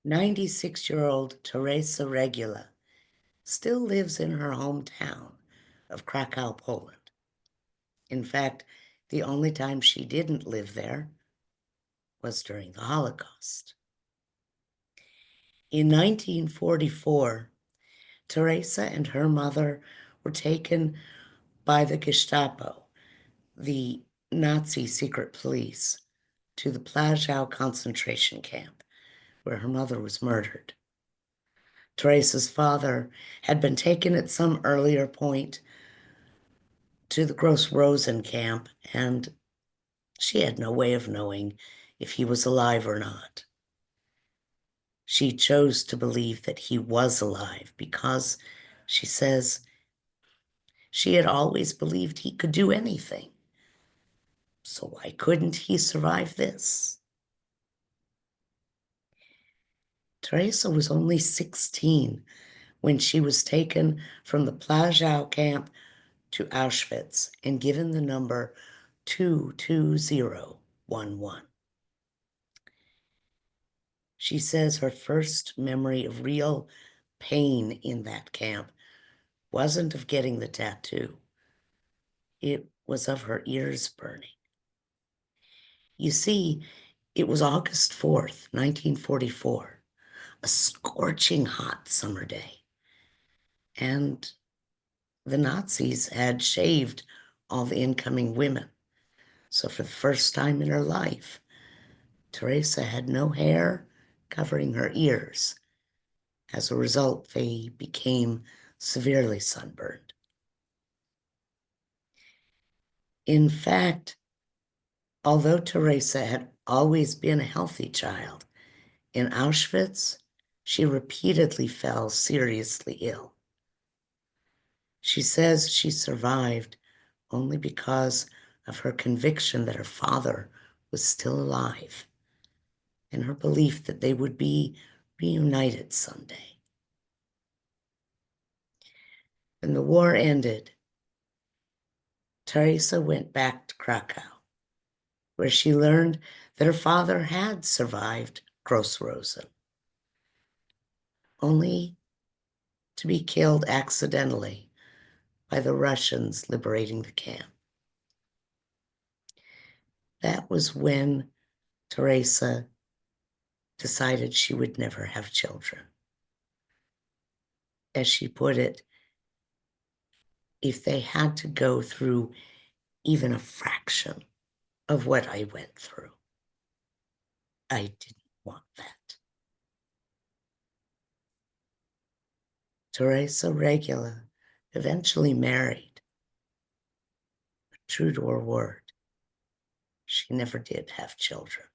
96-year-old Teresa Regula still lives in her hometown of Krakow, Poland. In fact, the only time she didn't live there was during the Holocaust. In 1944, Teresa and her mother were taken by the Gestapo, the Nazi secret police, to the Plaszow concentration camp, where her mother was murdered. Teresa's father had been taken at some earlier point to the Gross Rosen camp, and she had no way of knowing if he was alive or not. She chose to believe that he was alive because, she says, she had always believed he could do anything. So why couldn't he survive this? Teresa was only 16 when she was taken from the Plaszow camp to Auschwitz and given the number 22011. She says her first memory of real pain in that camp wasn't of getting the tattoo. It was of her ears burning. You see, it was August 4th, 1944, a scorching hot summer day. And the Nazis had shaved all the incoming women. So for the first time in her life, Teresa had no hair covering her ears. As a result, they became severely sunburned. In fact, although Teresa had always been a healthy child, in Auschwitz, she repeatedly fell seriously ill. She says she survived only because of her conviction that her father was still alive and her belief that they would be reunited someday. When the war ended, Teresa went back to Krakow, where she learned that her father had survived Gross Rosen, only to be killed accidentally by the Russians liberating the camp. That was when Teresa decided she would never have children. As she put it, if they had to go through even a fraction of what I went through, I didn't want that. Teresa Regula eventually married. True to her word, she never did have children.